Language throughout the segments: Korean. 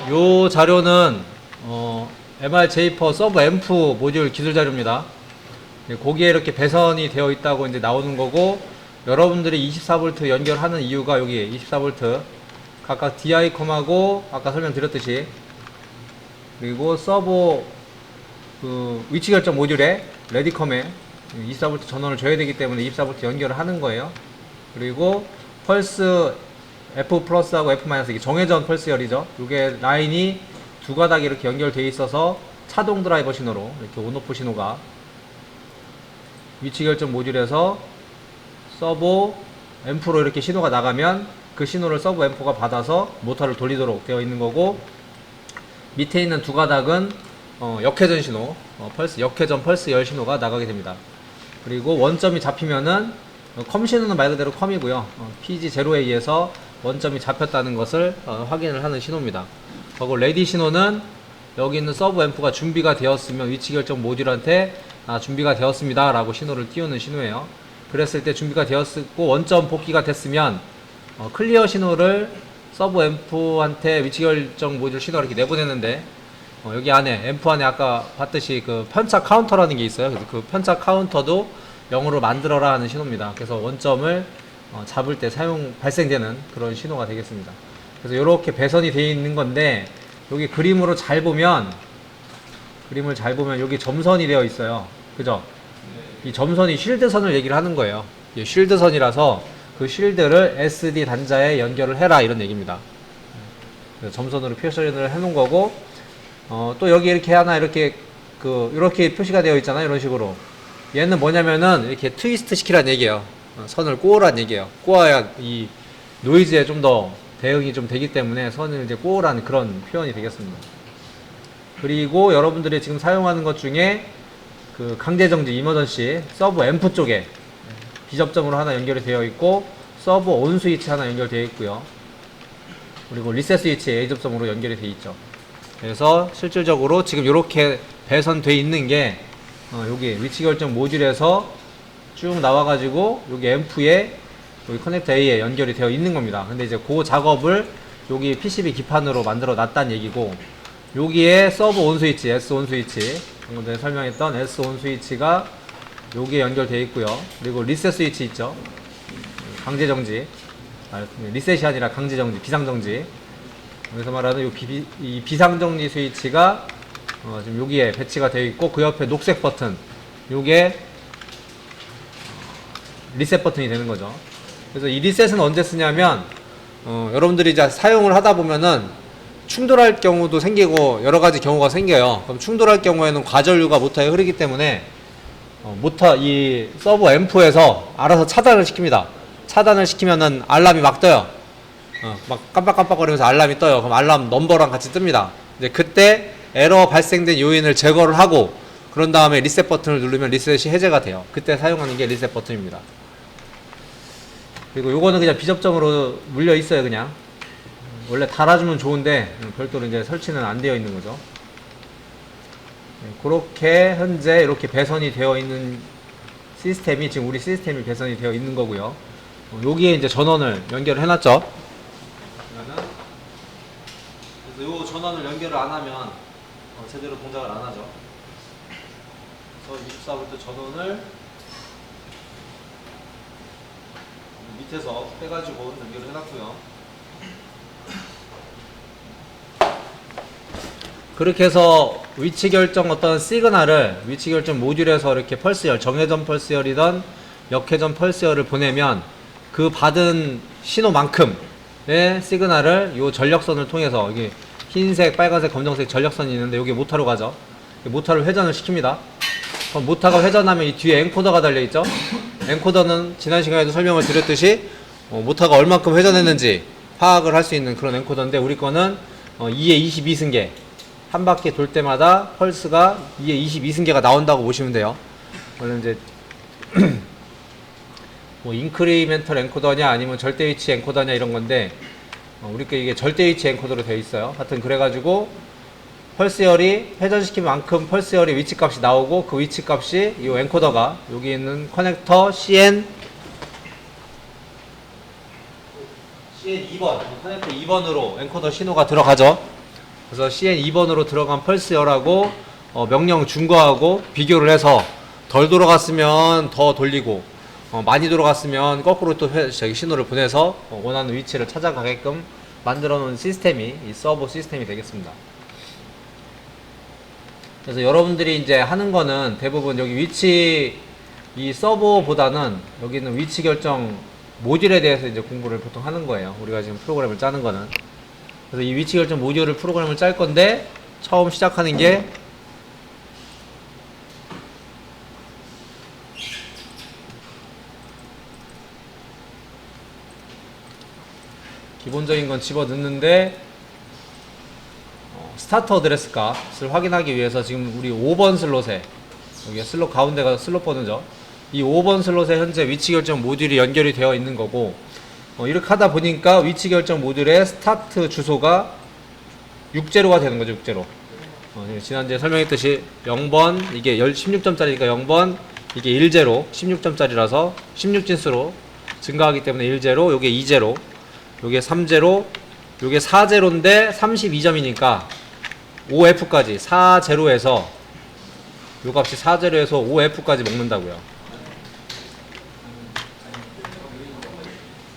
요 자료는 MR-J4 서브 앰프 모듈 기술 자료입니다. 거기에 이렇게 배선이 되어 있다고 이제 나오는 거고, 여러분들이 24V 연결하는 이유가 여기 24V 각각 DI컴하고 아까 설명드렸듯이, 그리고 서버 그 위치 결정 모듈에 레디컴에 24V 전원을 줘야 되기 때문에 24V 연결을 하는 거예요. 그리고 펄스 F 플러스하고 F 마이너스, 이게 정회전 펄스열이죠. 이게 라인이 두 가닥이 이렇게 연결되어 있어서 차동 드라이버 신호로 이렇게 온오프 신호가 위치 결정 모듈에서 서버 앰프로 이렇게 신호가 나가면 그 신호를 서버 앰프가 받아서 모터를 돌리도록 되어 있는 거고, 밑에 있는 두 가닥은 역회전 신호, 역회전 펄스 열 신호가 나가게 됩니다. 그리고 원점이 잡히면은 컴 신호는 말 그대로 컴이고요. PG0에 의해서 원점이 잡혔다는 것을 확인을 하는 신호입니다. 그리고 레디 신호는 여기 있는 서브 앰프가 준비가 되었으면 위치 결정 모듈한테 준비가 되었습니다 라고 신호를 띄우는 신호예요. 그랬을 때 준비가 되었고 원점 복귀가 됐으면 클리어 신호를 서브 앰프한테 위치 결정 모듈 신호를 이렇게 내보내는데, 여기 안에 앰프 안에 아까 봤듯이 그 편차 카운터라는 게 있어요. 그래서 그 편차 카운터도 0으로 만들어라 하는 신호입니다. 그래서 원점을 잡을 때 발생되는 그런 신호가 되겠습니다. 그래서 이렇게 배선이 되어 있는 건데, 여기 그림을 잘 보면 여기 점선이 되어 있어요. 그죠? 이 점선이 쉴드선을 얘기를 하는 거예요. 쉴드선이라서 그 쉴드를 SD 단자에 연결을 해라 이런 얘기입니다. 그래서 점선으로 표시를 해 놓은 거고, 또 여기 이렇게 하나 이렇게 표시가 되어 있잖아요. 이런 식으로. 얘는 뭐냐면은 이렇게 트위스트 시키라는 얘기예요. 선을 꼬으라는 얘기예요. 꼬아야 이 노이즈에 좀 더 대응이 좀 되기 때문에 선을 이제 꼬으라는 그런 표현이 되겠습니다. 그리고 여러분들이 지금 사용하는 것 중에 그 강제정지 이머전시 서브 앰프 쪽에 비접점으로 하나 연결이 되어 있고, 서브 온 스위치 하나 연결되어 있고요. 그리고 리셋 스위치 A 접점으로 연결이 되어 있죠. 그래서 실질적으로 지금 이렇게 배선되어 있는 게 여기 위치 결정 모듈에서 쭉 나와가지고 여기 앰프에 여기 커넥터 A에 연결이 되어 있는 겁니다. 근데 이제 그 작업을 여기 PCB 기판으로 만들어 놨다는 얘기고, 여기에 서브 온 스위치, S 온 스위치, 방금 전에 설명했던 S 온 스위치가 여기에 연결되어 있고요. 그리고 리셋 스위치 있죠. 강제 정지, 리셋이 아니라 강제 정지, 비상 정지. 여기서 말하는 이 비상 정지 스위치가 지금 여기에 배치가 되어 있고, 그 옆에 녹색 버튼, 요게 리셋 버튼이 되는 거죠. 그래서 이 리셋은 언제 쓰냐면, 여러분들이 이제 사용을 하다 보면은 충돌할 경우도 생기고 여러 가지 경우가 생겨요. 그럼 충돌할 경우에는 과전류가 모터에 흐르기 때문에 이 서브 앰프에서 알아서 차단을 시킵니다. 차단을 시키면은 알람이 막 떠요. 막 깜빡깜빡거리면서 알람이 떠요. 그럼 알람 넘버랑 같이 뜹니다. 이제 그때 에러 발생된 요인을 제거를 하고, 그런 다음에 리셋 버튼을 누르면 리셋이 해제가 돼요. 그때 사용하는 게 리셋 버튼입니다. 그리고 요거는 그냥 비접점으로 물려 있어요. 그냥 원래 달아주면 좋은데 별도로 이제 설치는 안 되어 있는 거죠. 그렇게 현재 이렇게 배선이 되어 있는 시스템이, 지금 우리 시스템이 배선이 되어 있는 거고요. 여기에 이제 전원을 연결을 해놨죠. 그래서 요 전원을 연결을 안 하면 제대로 동작을 안 하죠. 그래서 24V 전원을 밑에서 빼가지고 연결을 해놨고요. 그렇게 해서 위치 결정 어떤 시그널을 위치 결정 모듈에서 이렇게 펄스열, 정회전 펄스열이던 역회전 펄스열을 보내면 그 받은 신호만큼의 시그널을 이 전력선을 통해서, 여기 흰색, 빨간색, 검정색 전력선이 있는데 여기 모터로 가죠. 모터를 회전을 시킵니다. 그럼 모터가 회전하면 이 뒤에 엔코더가 달려있죠. 엔코더는 지난 시간에도 설명을 드렸듯이 모터가 얼만큼 회전했는지 파악을 할 수 있는 그런 엔코더인데, 우리 거는 2에 22승계, 한 바퀴 돌 때마다 펄스가 2에 22승계가 나온다고 보시면 돼요. 원래 이제 뭐 인크리멘털 엔코더냐 아니면 절대 위치 엔코더냐 이런 건데, 우리 거 이게 절대 위치 엔코더로 되어 있어요. 하여튼 그래가지고 펄스열이 회전시킨 만큼 펄스열의 위치값이 나오고, 그 위치값이 이 엔코더가 여기 있는 커넥터 CN 2번, 커넥터 2번으로 엔코더 신호가 들어가죠. 그래서 CN2번으로 들어간 펄스열하고 명령 준 거하고 비교를 해서 덜 돌아갔으면 더 돌리고 많이 돌아갔으면 거꾸로 또 신호를 보내서 원하는 위치를 찾아가게끔 만들어 놓은 시스템이 이 서버 시스템이 되겠습니다. 그래서 여러분들이 이제 하는 거는 대부분 여기 위치 이 서버보다는 여기는 위치 결정 모듈에 대해서 이제 공부를 보통 하는 거예요. 우리가 지금 프로그램을 짜는 거는. 그래서 이 위치 결정 모듈을 프로그램을 짤 건데 처음 시작하는 게 기본적인 건 집어 넣는데 스타트 어드레스 값을 확인하기 위해서 지금 우리 5번 슬롯에 여기 슬롯 가운데가 슬롯 번호죠. 이 5번 슬롯에 현재 위치 결정 모듈이 연결이 되어 있는 거고 이렇게 하다 보니까 위치 결정 모듈의 스타트 주소가 60가 되는 거죠. 60. 지난주에 설명했듯이 0번 이게 16점짜리니까 0번 이게 10 16점짜리라서 16진수로 증가하기 때문에 10 요게 2 요게 3 요게 4 제로인데 32점이니까 5F까지 4 제로에서 요 값이 4 제로에서 5F까지 먹는다고요.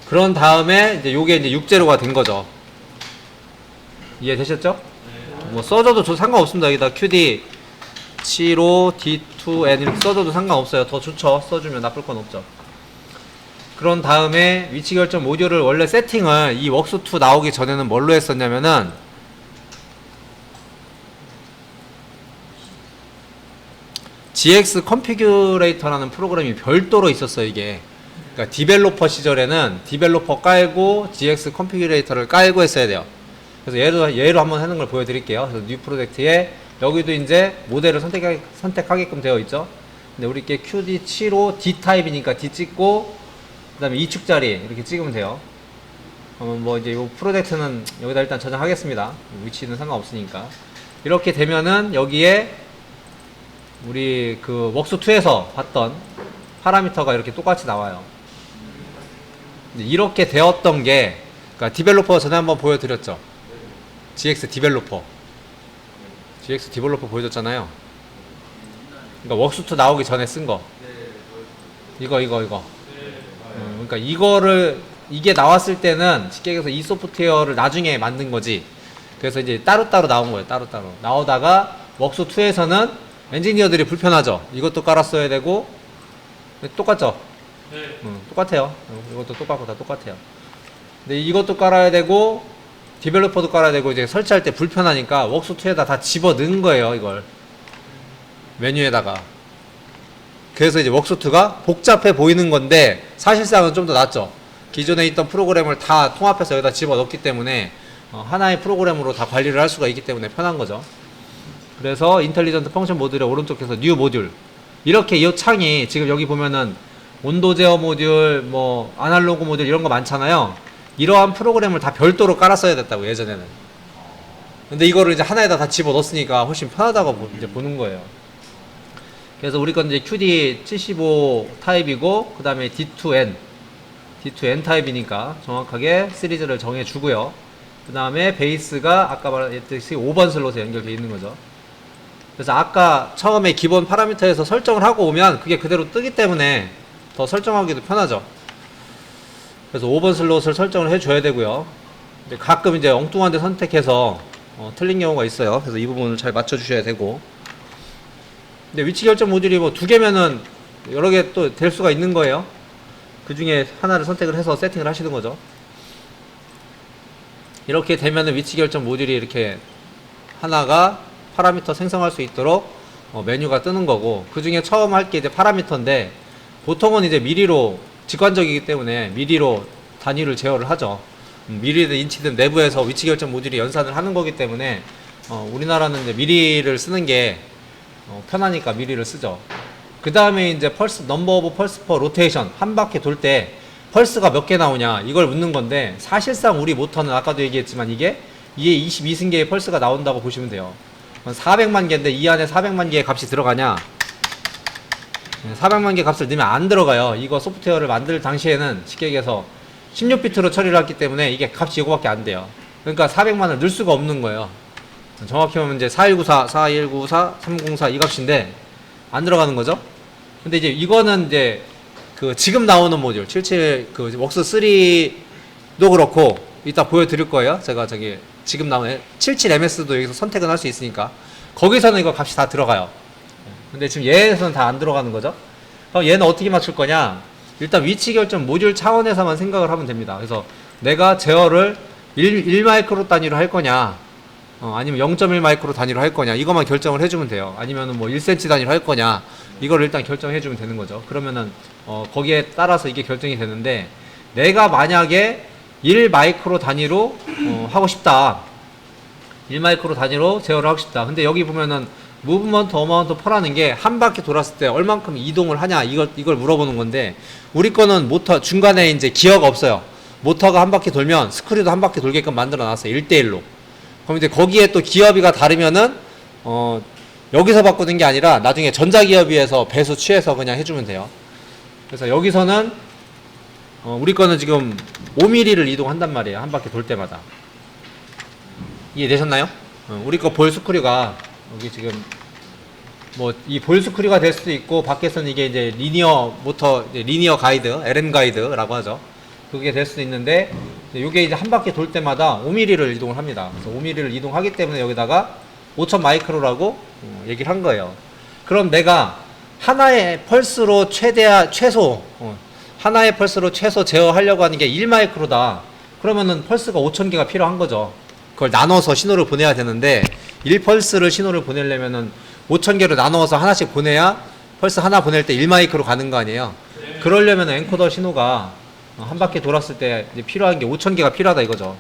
그런 다음에 이제 요게 이제 6 제로가 된 거죠. 이해되셨죠? 뭐 써줘도 상관없습니다. 여기다 QD 75 D2N 이렇게 써줘도 상관없어요. 더 좋죠. 써주면 나쁠 건 없죠. 그런 다음에 위치 결정 모듈을 원래 세팅을 이 웍스2 나오기 전에는 뭘로 했었냐면은 GX 컨피규레이터라는 프로그램이 별도로 있었어요. 이게 그러니까 디벨로퍼 시절에는 디벨로퍼 깔고 GX 컨피규레이터를 깔고 했어야 돼요. 그래서 예로 한번 하는 걸 보여드릴게요. 그래서 뉴 프로젝트에 여기도 이제 모델을 선택하게끔 되어 있죠. 근데 우리 게 QD75 D 타입이니까 D 찍고 그 다음에 2축짜리 이렇게 찍으면 돼요. 뭐 이제 이 프로젝트는 여기다 일단 저장하겠습니다. 위치는 상관없으니까. 이렇게 되면은 여기에 우리 그 웍스2에서 봤던 파라미터가 이렇게 똑같이 나와요. 이렇게 되었던 게 그러니까 디벨로퍼 전에 한번 보여드렸죠. GX 디벨로퍼 보여줬잖아요. 그러니까 웍스2 나오기 전에 쓴 거. 이거. 그러니까 이게 나왔을 때는 쉽게 얘기해서 이 소프트웨어를 나중에 만든 거지. 그래서 이제 따로따로 나온 거예요. 따로따로 나오다가 웍스2에서는 엔지니어들이 불편하죠. 이것도 깔았어야 되고 똑같죠? 똑같아요. 이것도 똑같고 다 똑같아요. 근데 이것도 깔아야 되고 디벨로퍼도 깔아야 되고 이제 설치할 때 불편하니까 웍스2에다 다 집어 넣은 거예요. 이걸 메뉴에다가. 그래서 이제 웍스2가 복잡해 보이는 건데 사실상은 좀 더 낫죠. 기존에 있던 프로그램을 다 통합해서 여기다 집어 넣기 때문에 하나의 프로그램으로 다 관리를 할 수가 있기 때문에 편한 거죠. 그래서 인텔리전트 펑션 모듈의 오른쪽에서 뉴 모듈 이렇게 이 창이 지금 여기 보면은 온도 제어 모듈 뭐 아날로그 모듈 이런 거 많잖아요. 이러한 프로그램을 다 별도로 깔았어야 됐다고 예전에는. 근데 이거를 이제 하나에다 다 집어 넣었으니까 훨씬 편하다고 이제 보는 거예요. 그래서 우리 건 이제 QD75 타입이고 그 다음에 D2N 타입이니까 정확하게 시리즈를 정해 주고요. 그 다음에 베이스가 아까 말했듯이 5번 슬롯에 연결되어 있는 거죠. 그래서 아까 처음에 기본 파라미터에서 설정을 하고 오면 그게 그대로 뜨기 때문에 더 설정하기도 편하죠. 그래서 5번 슬롯을 설정을 해줘야 되고요. 가끔 이제 엉뚱한 데 선택해서 틀린 경우가 있어요. 그래서 이 부분을 잘 맞춰주셔야 되고. 근데 위치 결정 모듈이 뭐 2개면은 여러 개 또 될 수가 있는 거예요. 그 중에 하나를 선택을 해서 세팅을 하시는 거죠. 이렇게 되면은 위치 결정 모듈이 이렇게 하나가 파라미터 생성할 수 있도록 메뉴가 뜨는 거고, 그 중에 처음 할 게 이제 파라미터인데 보통은 이제 미리로 직관적이기 때문에 미리로 단위를 제어를 하죠. 미리든 인치든 내부에서 위치 결정 모듈이 연산을 하는 거기 때문에 우리나라는 이제 미리를 쓰는 게 편하니까 미리를 쓰죠. 그 다음에 이제 펄스 넘버 오브 펄스 퍼 로테이션 한 바퀴 돌 때 펄스가 몇 개 나오냐 이걸 묻는 건데, 사실상 우리 모터는 아까도 얘기했지만 이게 2에 22승계의 펄스가 나온다고 보시면 돼요. 400만 개인데 이 안에 400만 개의 값이 들어가냐? 400만 개 값을 넣으면 안 들어가요. 이거 소프트웨어를 만들 당시에는 쉽게 얘기해서 16비트로 처리를 했기 때문에 이게 값이 이거밖에 안 돼요. 그러니까 400만을 넣을 수가 없는 거예요. 정확히 보면 이제 4194, 4194, 304 이 값인데 안 들어가는 거죠. 근데 이제 이거는 이제 그 지금 나오는 모듈 77 그 웍스 3도 그렇고 이따 보여드릴 거예요. 제가 저기 지금 나오는 77MS도 여기서 선택은 할 수 있으니까 거기서는 이거 값이 다 들어가요. 근데 지금 얘에서는 다 안 들어가는 거죠. 그럼 얘는 어떻게 맞출 거냐? 일단 위치 결정 모듈 차원에서만 생각을 하면 됩니다. 그래서 내가 제어를 1 마이크로 단위로 할 거냐, 아니면 0.1 마이크로 단위로 할 거냐, 이것만 결정을 해주면 돼요. 아니면은 뭐 1cm 단위로 할 거냐, 이걸 일단 결정해주면 되는 거죠. 그러면은 거기에 따라서 이게 결정이 되는데, 내가 만약에 1 마이크로 단위로 하고 싶다. 1 마이크로 단위로 제어를 하고 싶다. 근데 여기 보면은 무브먼트 어마운트 퍼라는 게 한 바퀴 돌았을 때 얼만큼 이동을 하냐, 이걸 물어보는 건데, 우리 거는 모터 중간에 이제 기어가 없어요. 모터가 한 바퀴 돌면 스크류도 한 바퀴 돌게끔 만들어 놨어요. 1대1로. 그럼 이제 거기에 또 기어비가 다르면은 여기서 바꾸는 게 아니라 나중에 전자기어비에서 배수 취해서 그냥 해주면 돼요. 그래서 여기서는 우리 거는 지금 5mm를 이동한단 말이에요. 한 바퀴 돌 때마다. 이해되셨나요? 우리 거 볼 스크류가 여기 지금 뭐 이 볼 스크류가 될 수도 있고, 밖에서는 이게 이제 리니어 모터, 이제 리니어 가이드, LM 가이드라고 하죠. 그게 될 수도 있는데, 이게 이제 한 바퀴 돌 때마다 5mm를 이동을 합니다. 그래서 5mm를 이동하기 때문에 여기다가 5000 마이크로라고 얘기를 한 거예요. 그럼 내가 하나의 펄스로 최소 하나의 펄스로 최소 제어하려고 하는 게 1 마이크로다. 그러면은 펄스가 5000개가 필요한 거죠. 그걸 나눠서 신호를 보내야 되는데, 1펄스를 신호를 보내려면은 5000개로 나눠서 하나씩 보내야 펄스 하나 보낼 때 1 마이크로 가는 거 아니에요. 그러려면 엔코더 신호가 한 바퀴 돌았을 때 이제 필요한 게 5000개가 필요하다 이거죠.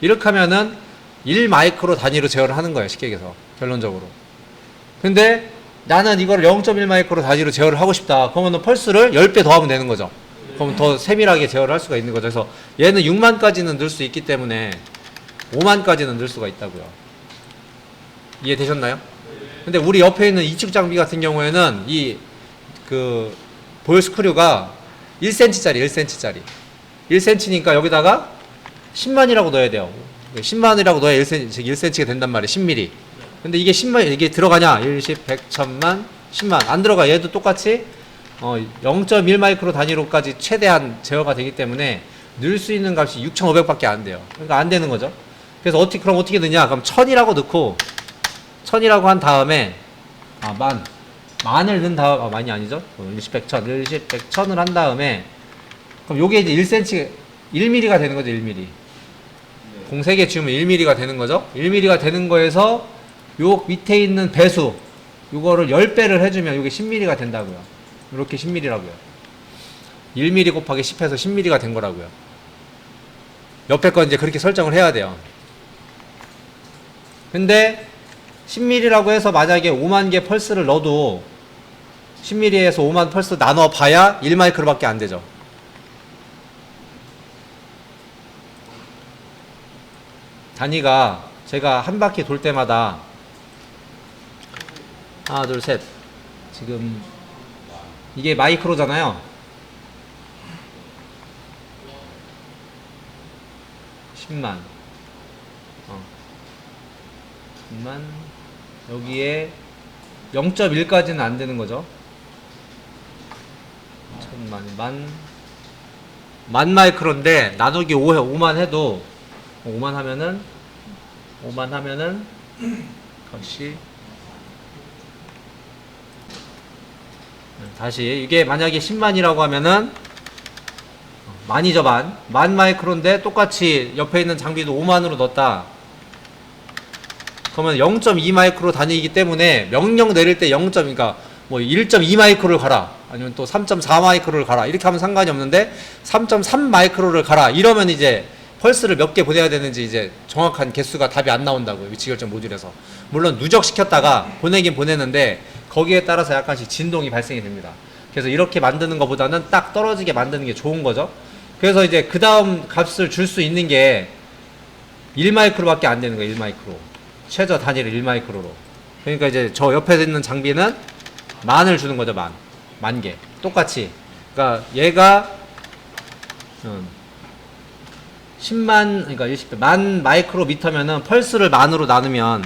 이렇게 하면은 1 마이크로 단위로 제어를 하는 거예요. 쉽게 얘기해서 결론적으로. 근데 나는 이걸 0.1 마이크로 단위로 제어를 하고 싶다. 그러면은 펄스를 10배 더 하면 되는 거죠. 그러면 더 세밀하게 제어를 할 수가 있는 거죠. 그래서 얘는 6만까지는 넣을 수 있기 때문에 5만까지는 넣을 수가 있다고요. 이해되셨나요? 근데 우리 옆에 있는 이축 장비 같은 경우에는 이 그 볼 스크류가 1cm짜리 1cm짜리 1cm니까 여기다가 10만이라고 넣어야 돼요. 10만이라고 넣어야 1cm가 된단 말이에요. 10mm. 근데 이게 10만, 이게 들어가냐? 1, 10, 100, 1000만, 10만. 안 들어가. 얘도 똑같이 0.1 마이크로 단위로까지 최대한 제어가 되기 때문에 넣을 수 있는 값이 6500밖에 안 돼요. 그러니까 안 되는 거죠. 그래서 그럼 어떻게 넣냐? 그럼 1000이라고 넣고, 1000이라고 한 다음에, 만을 넣은 다음, 만이 아니죠? 10, 100, 1000, 1, 10, 100, 1000을 한 다음에, 그럼 요게 이제 1cm, 1mm가 되는 거죠, 1mm. 공 3개 치우면 1mm가 되는 거죠? 1mm가 되는 거에서 요 밑에 있는 배수, 요거를 10배를 해주면 요게 10mm가 된다고요. 이렇게 10mm라고요. 1mm 곱하기 10해서 10mm가 된 거라고요. 옆에 건 이제 그렇게 설정을 해야 돼요. 근데 10mm라고 해서 만약에 5만 개 펄스를 넣어도 10mm에서 5만 펄스 나눠 봐야 1마이크로밖에 안 되죠. 단위가 제가 한 바퀴 돌 때마다 하나, 둘, 셋. 지금 이게 마이크로잖아요. 10만. 10만. 여기에 0.1까지는 안 되는 거죠. 1000만. 만 마이크로인데 나누기 5만 해도 5만 하면은 값이 다시 이게 만약에 10만이라고 하면은 만이죠. 만 마이크로인데 똑같이 옆에 있는 장비도 5만으로 넣었다. 그러면 0.2 마이크로 단위이기 때문에 명령 내릴 때 그러니까 뭐 1.2 마이크로를 가라, 아니면 또 3.4 마이크로를 가라, 이렇게 하면 상관이 없는데 3.3 마이크로를 가라 이러면 이제 펄스를 몇 개 보내야 되는지 이제 정확한 개수가 답이 안 나온다고요. 위치 결정 모듈에서. 물론 누적시켰다가 보내긴 보내는데 거기에 따라서 약간씩 진동이 발생이 됩니다. 그래서 이렇게 만드는 것보다는 딱 떨어지게 만드는 게 좋은 거죠. 그래서 이제 그 다음 값을 줄 수 있는 게 1마이크로밖에 안 되는 거예요. 1마이크로. 최저 단위를 1마이크로로. 그러니까 이제 저 옆에 있는 장비는 만을 주는 거죠. 만 개. 똑같이. 그러니까 얘가 10만, 그러니까 10만 마이크로미터면은 펄스를 만으로 나누면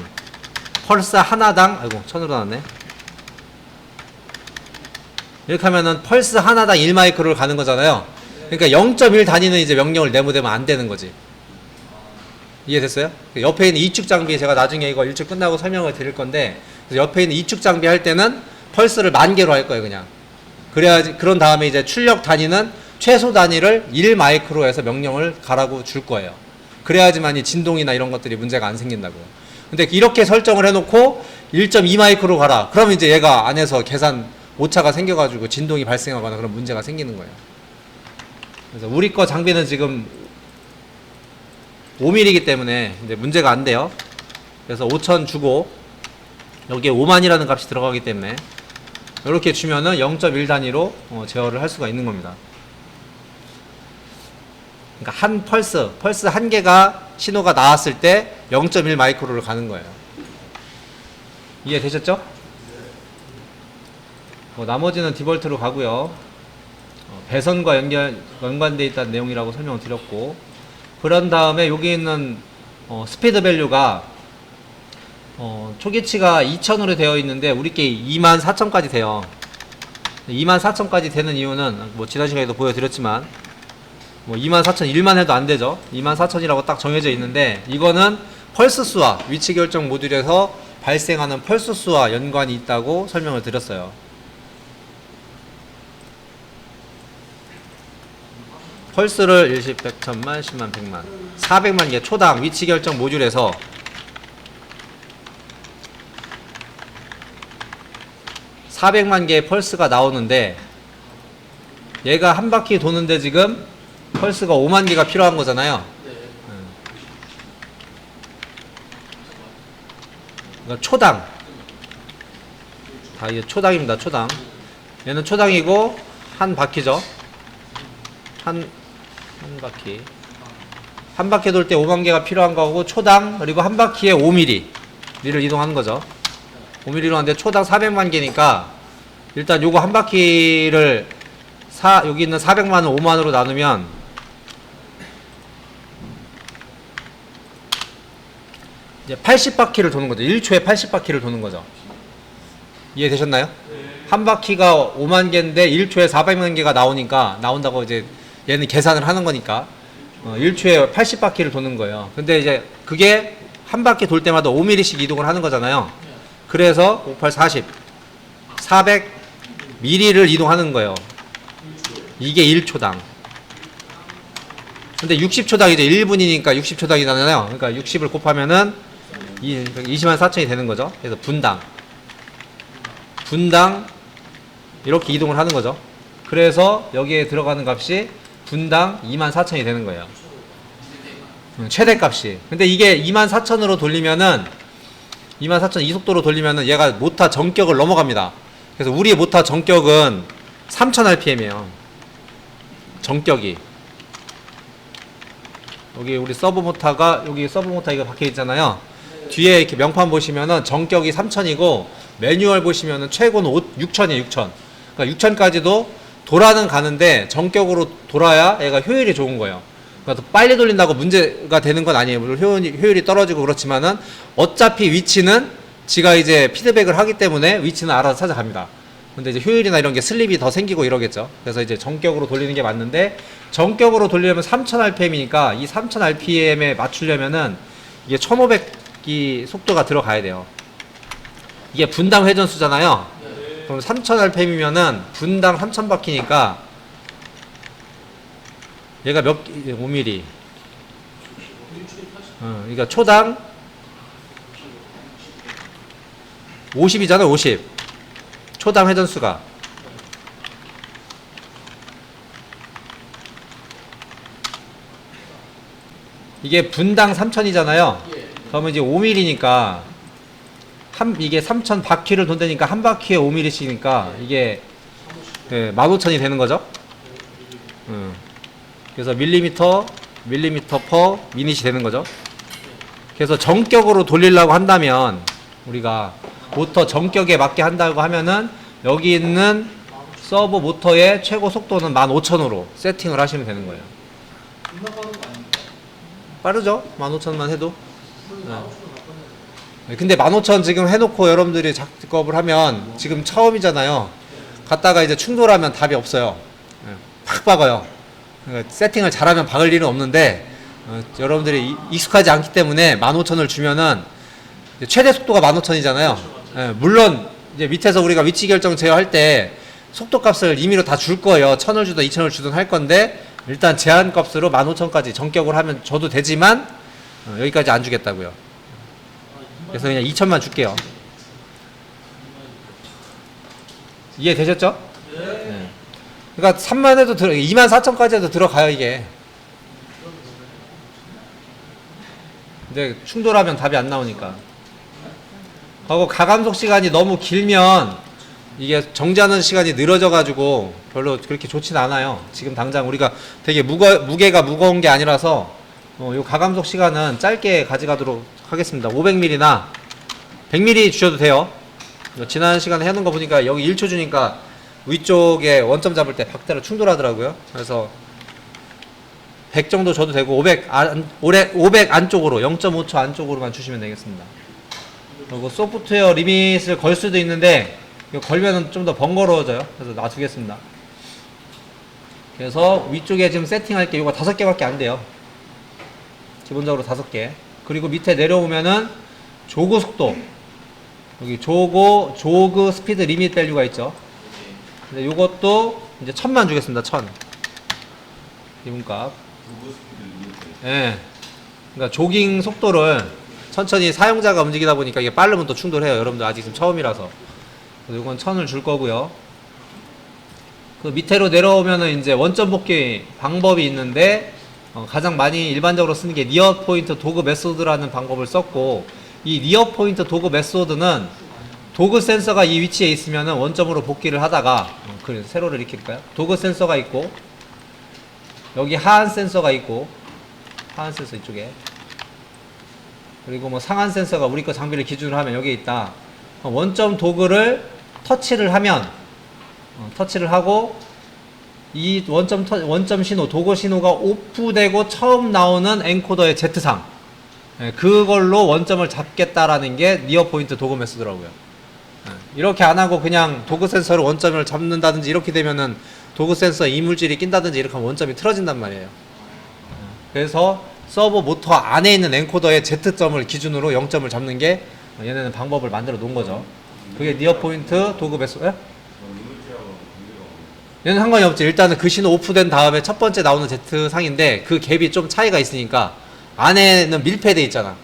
펄스 하나당, 아이고, 1000으로 나왔네. 이렇게 하면은 펄스 하나당 1마이크로를 가는 거잖아요. 그러니까 0.1 단위는 이제 명령을 네모되면 안 되는 거지. 이해됐어요? 옆에 있는 이축 장비 제가 나중에 이거 일찍 끝나고 설명을 드릴 건데, 그래서 옆에 있는 이축 장비 할 때는 펄스를 10,000개로 할 거예요, 그냥. 그래야지, 그런 다음에 이제 출력 단위는 최소 단위를 1마이크로 해서 명령을 가라고 줄 거예요. 그래야지만 이 진동이나 이런 것들이 문제가 안 생긴다고요. 근데 이렇게 설정을 해놓고 1.2마이크로 가라. 그러면 이제 얘가 안에서 계산 오차가 생겨가지고 진동이 발생하거나 그런 문제가 생기는 거예요. 그래서 우리 거 장비는 지금 5mm이기 때문에 이제 문제가 안 돼요. 그래서 5,000 주고 여기에 50,000이라는 값이 들어가기 때문에 이렇게 주면은 0.1 단위로 제어를 할 수가 있는 겁니다. 그러니까 한 펄스 한 개가 신호가 나왔을 때 0.1 마이크로를 가는 거예요. 이해되셨죠? 나머지는 디볼트로 가고요. 배선과 연관되어 있다는 내용이라고 설명을 드렸고, 그런 다음에 여기 있는 스피드 밸류가 초기치가 2000으로 되어 있는데 우리께 24,000까지 돼요. 24,000까지 되는 이유는 뭐 지난 시간에도 보여드렸지만 뭐 24,001만 해도 안 되죠. 24,000이라고 딱 정해져 있는데 이거는 펄스 수와 위치 결정 모듈에서 발생하는 펄스 수와 연관이 있다고 설명을 드렸어요. 펄스를 1, 10, 100, 1000만, 10만, 100만 400만 개 초당 위치 결정 모듈에서 400만 개의 펄스가 나오는데 얘가 한 바퀴 도는데 지금 펄스가 5만 개가 필요한 거잖아요. 그러니까 초당. 이게 초당입니다. 초당. 얘는 초당이고 한 바퀴죠. 한 바퀴. 한 바퀴 돌 때 5만 개가 필요한 거고 초당, 그리고 한 바퀴에 5mm를 이동하는 거죠. 5mm로 하는데 초당 400만 개니까 일단 요거 한 바퀴를 여기 있는 400만을 5만으로 나누면 이제 80바퀴를 도는 거죠. 1초에 80바퀴를 도는 거죠. 이해되셨나요? 한 바퀴가 5만 개인데 1초에 400만 개가 나온다고 이제 얘는 계산을 하는 거니까 1초에 80바퀴를 도는 거예요. 근데 이제 그게 한 바퀴 돌 때마다 5mm씩 이동을 하는 거잖아요. 그래서 5, 8, 40 400mm를 이동하는 거예요. 이게 1초당. 근데 60초당 이제 1분이니까 60초당이잖아요. 그러니까 60을 곱하면은 204,000이 되는 거죠. 그래서 분당 이렇게 이동을 하는 거죠. 그래서 여기에 들어가는 값이 분당 24,000이 되는 거예요. 최대값이. 근데 이게 24,000으로 돌리면은 24,000 이 속도로 돌리면은 얘가 모타 정격을 넘어갑니다. 그래서 우리의 모타 정격은 3000rpm이에요. 정격이. 여기 우리 서브 모타가 이거 박혀 있잖아요. 뒤에 이렇게 명판 보시면은 정격이 3000이고 매뉴얼 보시면은 최고는 6000이에요. 6000. 그러니까 6000까지도 돌아는 가는데 정격으로 돌아야 얘가 효율이 좋은 거예요. 그러니까 빨리 돌린다고 문제가 되는 건 아니에요. 물론 효율이 떨어지고 그렇지만은 어차피 위치는 지가 이제 피드백을 하기 때문에 위치는 알아서 찾아갑니다. 근데 이제 효율이나 이런 게 슬립이 더 생기고 이러겠죠. 그래서 이제 정격으로 돌리는 게 맞는데 정격으로 돌리려면 3000rpm이니까 이 3000rpm에 맞추려면은 이게 1500이 속도가 들어가야 돼요. 이게 분당 회전수잖아요. 그럼 3000rpm이면은 분당 3000바퀴니까 얘가 5mm. 그러니까 초당 50이잖아요. 50. 초당 회전수가. 이게 분당 3000이잖아요. 그러면 이제 5mm니까 이게 3000바퀴를 돈다니까 한 바퀴에 5mm씩이니까 이게 15,000이 되는 거죠. 그래서 밀리미터 퍼 미닛이 되는 거죠. 그래서 정격으로 돌리려고 한다면 우리가 모터 정격에 맞게 한다고 하면은 여기 있는 서버 모터의 최고 속도는 15,000으로 세팅을 하시면 되는 거예요. 빠르죠? 15,000만 해도. 네. 근데 15,000 지금 해놓고 여러분들이 작업을 하면 지금 처음이잖아요. 갔다가 이제 충돌하면 답이 없어요. 팍 박아요. 그러니까 세팅을 잘하면 박을 일은 없는데 여러분들이 익숙하지 않기 때문에 15,000을 주면은 최대 속도가 15,000이잖아요. 물론 이제 밑에서 우리가 위치 결정 제어할 때 속도 값을 임의로 다 줄 거예요. 1,000을 주든 2,000을 주든 할 건데 일단 제한 값으로 15,000까지 전격을 하면 줘도 되지만 여기까지 안 주겠다고요. 그래서 그냥 2,000만 줄게요. 이해되셨죠? 네. 그러니까 3만 해도 24,000까지 해도 들어가요 이게. 근데 충돌하면 답이 안 나오니까. 하고 가감속 시간이 너무 길면 이게 정지하는 시간이 늘어져 가지고 별로 그렇게 좋진 않아요. 지금 당장 우리가 되게 무게가 무거운 게 아니라서 요 가감속 시간은 짧게 가져가도록 하겠습니다. 500ml나 100ml 주셔도 돼요. 지난 시간에 해놓은 거 보니까 여기 1초 주니까 위쪽에 원점 잡을 때 박대로 충돌하더라고요. 그래서 100 정도 줘도 되고 500 안쪽으로 0.5초 안쪽으로만 주시면 되겠습니다. 그리고 소프트웨어 리밋을 걸 수도 있는데 이거 걸면은 좀 더 번거로워져요. 그래서 놔두겠습니다. 그래서 위쪽에 지금 세팅할 게 이거 5개밖에 안 돼요. 기본적으로 5개. 그리고 밑에 내려오면은 조그 속도, 여기 조그 스피드 리밋 밸류가 있죠. 근데 요것도 이제 1000만 주겠습니다. 1000 기본값. 예. 그러니까 조깅 속도를 천천히 사용자가 움직이다 보니까 이게 빠르면 또 충돌해요. 여러분들 아직 지금 처음이라서. 그래서 이건 1000을 줄 거고요. 그 밑으로 내려오면은 이제 원점 복귀 방법이 있는데 가장 많이 일반적으로 쓰는 게 니어 포인트 도그 메소드라는 방법을 썼고, 이 니어 포인트 도그 메소드는 도그 센서가 이 위치에 있으면은 원점으로 복귀를 하다가 그 세로를 익힐까요? 도그 센서가 있고 여기 하한 센서가 있고, 하한 센서 이쪽에, 그리고 뭐 상한 센서가 우리 거 장비를 기준으로 하면 여기에 있다. 원점 도그를 터치를 하면 터치를 하고 이 원점 신호, 도그 신호가 오프되고 처음 나오는 엔코더의 Z상, 그걸로 원점을 잡겠다라는 게 니어 포인트 도그 메소드라고요. 이렇게 안 하고 그냥 도그 센서로 원점을 잡는다든지 이렇게 되면은 도그 센서에 이물질이 낀다든지 이렇게 하면 원점이 틀어진단 말이에요. 그래서 서버 모터 안에 있는 엔코더의 Z점을 기준으로 0점을 잡는 게 얘네는 방법을 만들어 놓은 거죠. 그게 니어 포인트 도그 메소드. 얘는 상관이 없지. 일단은 그 신호 오프된 다음에 첫 번째 나오는 Z상인데 그 갭이 좀 차이가 있으니까 안에는 밀폐돼 있잖아.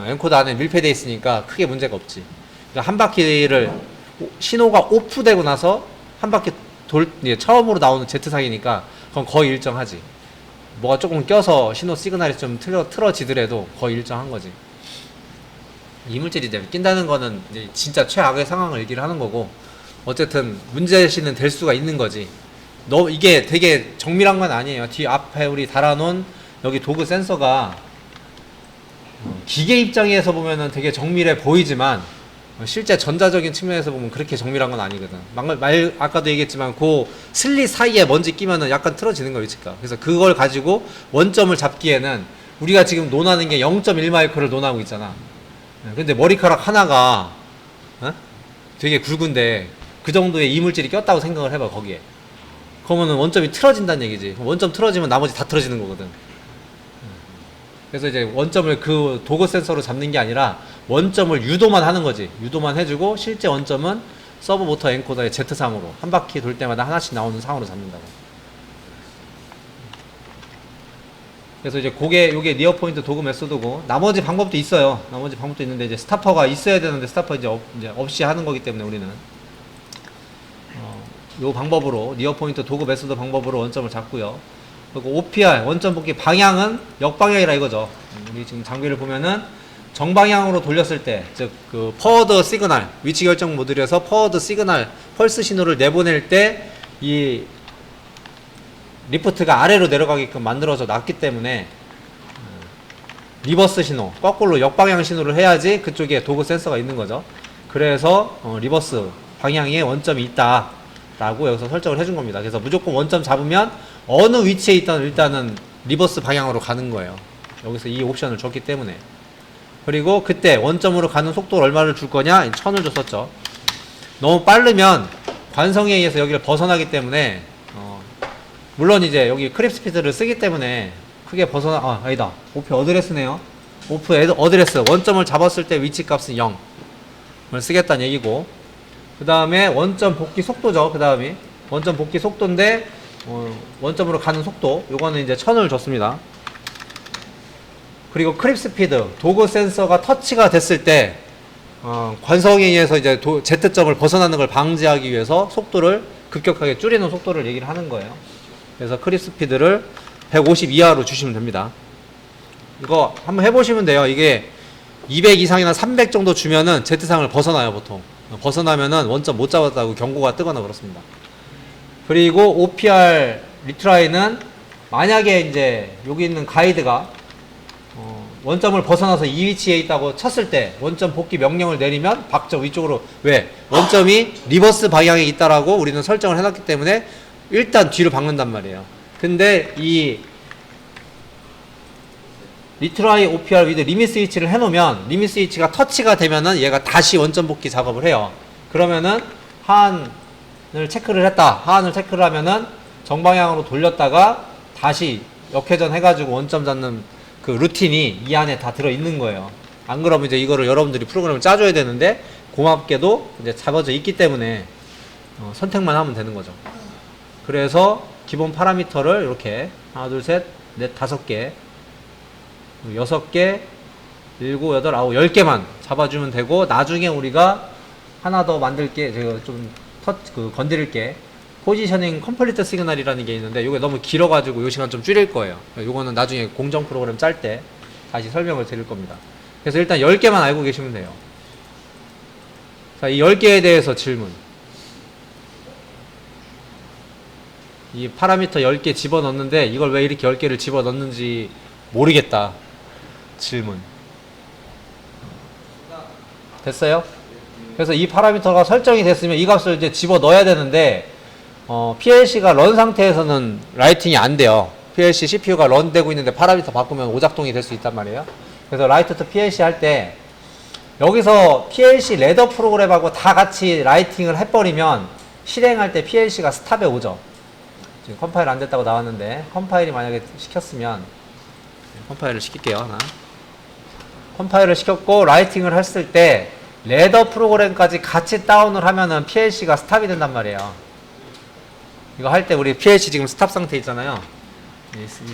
엔코더 안에 밀폐돼 있으니까 크게 문제가 없지. 그러니까 한 바퀴를 신호가 오프되고 나서 한 바퀴 처음으로 나오는 Z상이니까 그건 거의 일정하지. 뭐가 조금 껴서 신호 시그널이 좀 틀어지더라도 거의 일정한 거지. 이물질이 낀다는 거는 이제 진짜 최악의 상황을 얘기를 하는 거고, 어쨌든 문제시는 될 수가 있는 거지. 이게 되게 정밀한 건 아니에요. 뒤 앞에 우리 달아놓은 여기 도그 센서가 기계 입장에서 보면은 되게 정밀해 보이지만 실제 전자적인 측면에서 보면 그렇게 정밀한 건 아니거든. 아까도 얘기했지만 그 슬릿 사이에 먼지 끼면은 약간 틀어지는 거 위치가. 그래서 그걸 가지고 원점을 잡기에는 우리가 지금 논하는 게 0.1마이크를 논하고 있잖아. 근데 머리카락 하나가 되게 굵은데 그 정도의 이물질이 꼈다고 생각을 해봐. 거기에 그러면은 원점이 틀어진다는 얘기지. 원점 틀어지면 나머지 다 틀어지는 거거든. 그래서 이제 원점을 그 도그 센서로 잡는 게 아니라 원점을 유도만 하는 거지. 유도만 해주고 실제 원점은 서버 모터 엔코더의 Z상으로 한 바퀴 돌 때마다 하나씩 나오는 상으로 잡는다고. 그래서 이제 요게 니어 포인트 도그 메소드고, 나머지 방법도 있어요. 나머지 방법도 있는데 이제 스타퍼가 있어야 되는데 스타퍼 이제 없이 하는 거기 때문에 우리는 요 방법으로 니어 포인트 도그 메소드 방법으로 원점을 잡고요. 그리고 OPR 원점 복귀 방향은 역방향이라 이거죠. 우리 지금 장비를 보면은 정방향으로 돌렸을 때, 즉 그 퍼워드 시그널, 위치 결정 모듈에서 퍼워드 시그널 펄스 신호를 내보낼 때 이 리프트가 아래로 내려가게끔 만들어져 놨기 때문에 리버스 신호, 거꾸로 역방향 신호를 해야지 그쪽에 도그 센서가 있는 거죠. 그래서 리버스 방향에 원점이 있다 라고 여기서 설정을 해준 겁니다. 그래서 무조건 원점 잡으면 어느 위치에 있던 일단은 리버스 방향으로 가는 거예요. 여기서 이 옵션을 줬기 때문에. 그리고 그때 원점으로 가는 속도를 얼마를 줄 거냐? 1000을 줬었죠. 너무 빠르면 관성에 의해서 여기를 벗어나기 때문에 물론 이제 여기 크립 스피드를 쓰기 때문에 크게 아니다. 오프 어드레스네요. 오프 어드레스 원점을 잡았을 때 위치 값은 0을 쓰겠다는 얘기고, 그 다음에 원점 복귀 속도죠. 그 다음이 원점 복귀 속도인데 원점으로 가는 속도, 요거는 이제 1000을 줬습니다. 그리고 크립 스피드, 도그 센서가 터치가 됐을 때 관성에 의해서 이제 Z점을 벗어나는 걸 방지하기 위해서 속도를 급격하게 줄이는 속도를 얘기를 하는 거예요. 그래서 크립 스피드를 150 이하로 주시면 됩니다. 이거 한번 해보시면 돼요. 이게 200 이상이나 300 정도 주면은 Z상을 벗어나요, 보통. 벗어나면은 원점 못 잡았다고 경고가 뜨거나 그렇습니다. 그리고 OPR 리트라이는 만약에 이제 여기 있는 가이드가 원점을 벗어나서 이 위치에 있다고 쳤을 때 원점 복귀 명령을 내리면 박죠, 위쪽으로. 왜? 원점이 리버스 방향에 있다라고 우리는 설정을 해놨기 때문에 일단 뒤로 박는단 말이에요. 근데 이 리트라이 OPR 위드 리밋 스위치를 해놓으면 리밋 스위치가 터치가 되면은 얘가 다시 원점 복귀 작업을 해요. 그러면은 하한을 체크를 했다. 하한을 체크를 하면은 정방향으로 돌렸다가 다시 역회전 해가지고 원점 잡는 그 루틴이 이 안에 다 들어있는 거예요. 안 그러면 이제 이거를 여러분들이 프로그램을 짜줘야 되는데 고맙게도 이제 잡아져 있기 때문에 선택만 하면 되는 거죠. 그래서 기본 파라미터를 이렇게 하나, 둘, 셋, 넷, 5개, 6개, 7, 8, 9, 10개만 잡아주면 되고, 나중에 우리가 하나 더 만들게, 제가 좀 건드릴게. 포지셔닝 컴플리트 시그널이라는 게 있는데 이게 너무 길어가지고 이 시간 좀 줄일 거예요. 이거는 나중에 공정 프로그램 짤 때 다시 설명을 드릴 겁니다. 그래서 일단 10개만 알고 계시면 돼요. 자, 이 10개에 대해서 질문. 이 파라미터 10개 집어넣는데 이걸 왜 이렇게 10개를 집어넣는지 모르겠다. 질문. 됐어요? 그래서 이 파라미터가 설정이 됐으면 이 값을 이제 집어넣어야 되는데 PLC가 런 상태에서는 라이팅이 안 돼요. PLC CPU가 런 되고 있는데 파라미터 바꾸면 오작동이 될 수 있단 말이에요. 그래서 라이트 투 PLC 할 때 여기서 PLC 레더 프로그램하고 다 같이 라이팅을 해버리면 실행할 때 PLC가 스탑에 오죠. 지금 컴파일 안 됐다고 나왔는데 컴파일이 만약에 시켰으면 컴파일을 시킬게요. 하나. 컴파일을 시켰고 라이팅을 했을 때 레더 프로그램까지 같이 다운을 하면은 PLC가 스탑이 된단 말이에요. 이거 할 때 우리 PLC 지금 스탑 상태 있잖아요.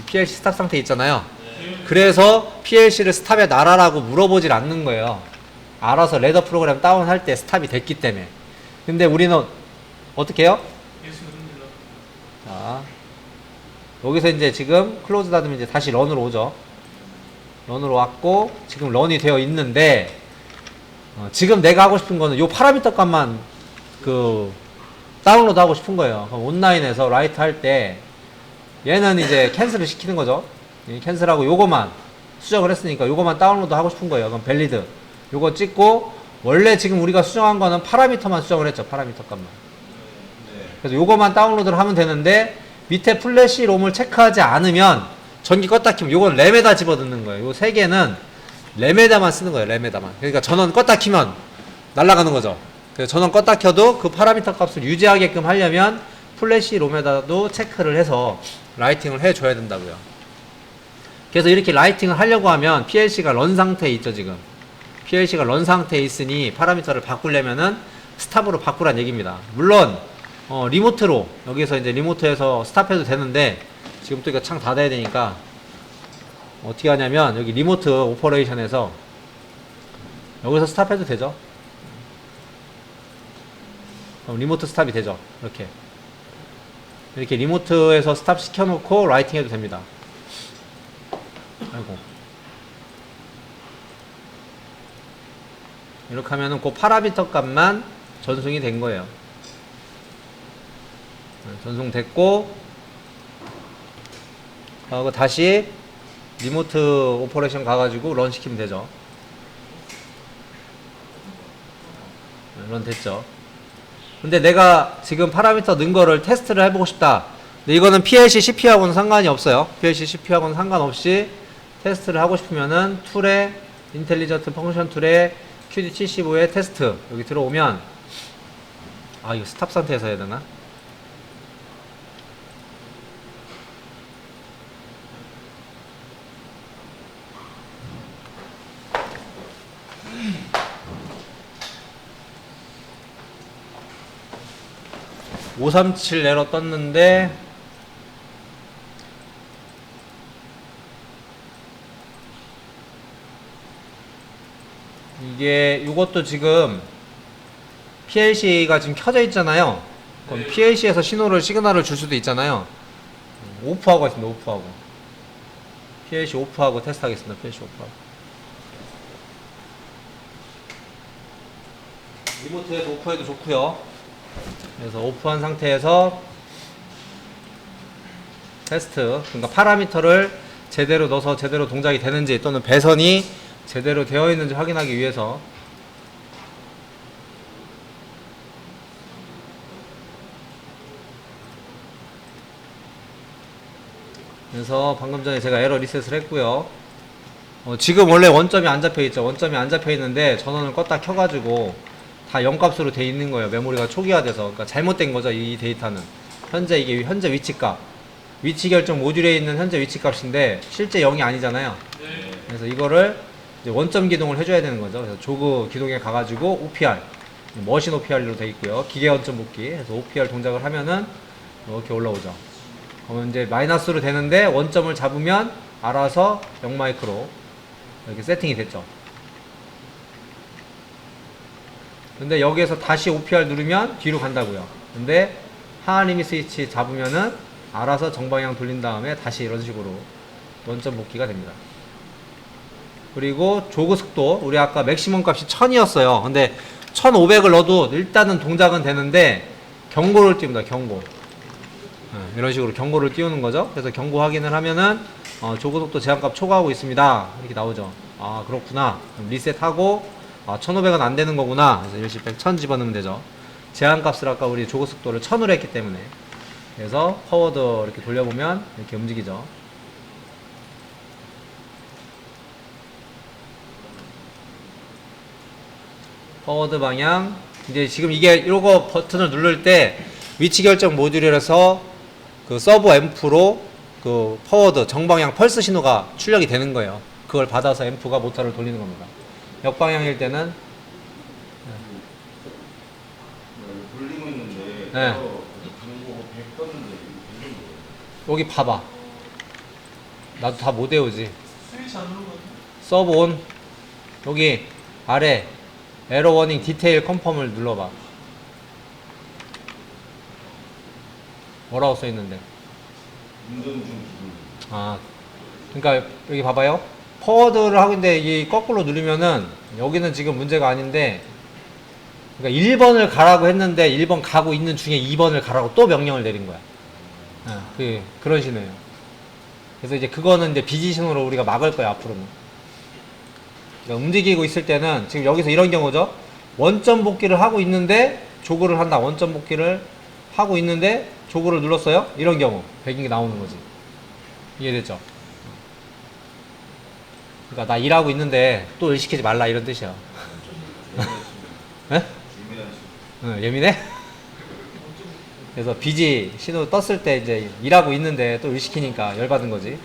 PLC 스탑 상태 있잖아요. 그래서 PLC를 스탑에 놔라라고 물어보질 않는 거예요. 알아서 레더 프로그램 다운할 때 스탑이 됐기 때문에. 근데 우리는 어떻게 해요? 자, 여기서 이제 지금 클로즈 닫으면 이제 다시 런으로 오죠. 런으로 왔고 지금 런이 되어 있는데 지금 내가 하고 싶은 거는 요 파라미터 값만 다운로드 하고 싶은 거예요. 그럼 온라인에서 라이트 할 때 얘는 이제 캔슬을 시키는 거죠. 캔슬하고 요거만 수정을 했으니까 요거만 다운로드 하고 싶은 거예요. 그럼 밸리드 요거 찍고, 원래 지금 우리가 수정한 거는 파라미터만 수정을 했죠. 파라미터 값만. 그래서 요거만 다운로드를 하면 되는데 밑에 플래시 롬을 체크하지 않으면 전기 껐다 키면 요건 램에다 집어넣는 거예요. 요 세 개는 램에다만 쓰는 거예요. 램에다만. 그러니까 전원 껐다 키면 날아가는 거죠. 그래서 전원 껐다 켜도 그 파라미터 값을 유지하게끔 하려면 플래시 롬에다도 체크를 해서 라이팅을 해줘야 된다고요. 그래서 이렇게 라이팅을 하려고 하면 PLC가 런 상태에 있죠. 지금 PLC가 런 상태에 있으니 파라미터를 바꾸려면은 스탑으로 바꾸란 얘기입니다. 물론 리모트로 여기서 이제 리모트에서 스탑해도 되는데 지금 또 이거 창 닫아야 되니까 어떻게 하냐면 여기 리모트 오퍼레이션에서 여기서 스탑해도 되죠. 리모트 스탑이 되죠. 이렇게 리모트에서 스탑 시켜놓고 라이팅 해도 됩니다. 아이고. 이렇게 하면은 그 파라미터 값만 전송이 된 거예요. 전송됐고, 하고 다시 리모트 오퍼레이션 가가지고 런 시키면 되죠. 런 됐죠. 근데 내가 지금 파라미터 넣은 거를 테스트를 해보고 싶다. 근데 이거는 PLC CPU하고는 상관이 없어요. PLC CPU하고는 상관없이 테스트를 하고 싶으면은 툴에 인텔리전트 펑션 툴에 QD75의 테스트 여기 들어오면 아 이거 스탑 상태에서 해야 되나? (537) 에러 떴는데 이게 이것도 지금 PLC가 지금 켜져 있잖아요. 그럼 PLC에서 시그널을 줄 수도 있잖아요. 오프하고 하겠습니다. 오프하고 PLC 오프하고 테스트 하겠습니다. PLC 오프하고 리모트에서 오프해도 좋고요. 그래서 오프한 상태에서 테스트, 그러니까 파라미터를 제대로 넣어서 제대로 동작이 되는지 또는 배선이 제대로 되어 있는지 확인하기 위해서 그래서 방금 전에 제가 에러 리셋을 했고요. 지금 원래 원점이 안 잡혀 있죠. 원점이 안 잡혀 있는데 전원을 껐다 켜가지고 다 0값으로 돼 있는 거예요. 메모리가 초기화돼서. 그러니까 잘못된 거죠. 이 데이터는. 현재 이게 현재 위치값. 위치 결정 모듈에 있는 현재 위치값인데 실제 0이 아니잖아요. 그래서 이거를 이제 원점 기동을 해줘야 되는 거죠. 그래서 조그 기동에 가가지고 OPR, 머신 OPR로 돼 있고요. 기계 원점 복귀. 그래서 OPR 동작을 하면은 이렇게 올라오죠. 그러면 이제 마이너스로 되는데 원점을 잡으면 알아서 0마이크로 이렇게 세팅이 됐죠. 근데 여기에서 다시 OPR 누르면 뒤로 간다고요. 근데 하하 리밋 스위치 잡으면은 알아서 정방향 돌린 다음에 다시 이런 식으로 원점 복귀가 됩니다. 그리고 조그 속도, 우리 아까 맥시멈 값이 1000이었어요. 근데 1500을 넣어도 일단은 동작은 되는데 경고를 띄웁니다. 경고. 이런 식으로 경고를 띄우는 거죠. 그래서 경고 확인을 하면은 조그 속도 제한값 초과하고 있습니다. 이렇게 나오죠. 아 그렇구나. 그럼 리셋하고 1500은 안 되는 거구나. 그래서 10, 100, 1000 집어넣으면 되죠. 제한값을 아까 우리 조그 속도를 1000으로 했기 때문에. 그래서 포워드 이렇게 돌려보면 이렇게 움직이죠. 포워드 방향. 이제 지금 이게 이거 버튼을 누를 때 위치 결정 모듈에서 그 서버 앰프로 그 포워드 정방향 펄스 신호가 출력이 되는 거예요. 그걸 받아서 앰프가 모터를 돌리는 겁니다. 역방향일 때는 돌리고 있는데 네. 경고 100 떴는데 여기 봐봐. 나도 다 못 외우지. 서브 온. 여기 아래 에러 워닝 디테일 컨펌을 눌러봐. 뭐라고 써있는데? 운전 중 기준. 아, 그러니까 여기 봐봐요. 포워드를 하고 있는데 이 거꾸로 누르면은 여기는 지금 문제가 아닌데, 그러니까 1번을 가라고 했는데 1번 가고 있는 중에 2번을 가라고 또 명령을 내린 거야. 그런 신호예요. 그래서 이제 그거는 이제 비지 신호로 우리가 막을 거야 앞으로는. 그러니까 움직이고 있을 때는 지금 여기서 이런 경우죠. 원점 복귀를 하고 있는데 조그를 한다. 원점 복귀를 하고 있는데 조그를 눌렀어요. 이런 경우 백인이 나오는 거지. 이해됐죠? 그러니까 나 일하고 있는데 또 일 시키지 말라 이런 뜻이야. 예? 예민해? 그래서 비지 신호 떴을 때 이제 일하고 있는데 또 일 시키니까 열받은 거지.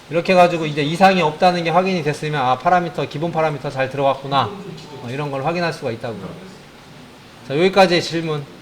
이렇게 해가지고 이제 이상이 없다는 게 확인이 됐으면 아 파라미터 기본 파라미터 잘 들어갔구나 이런 걸 확인할 수가 있다고요. 자 여기까지의 질문.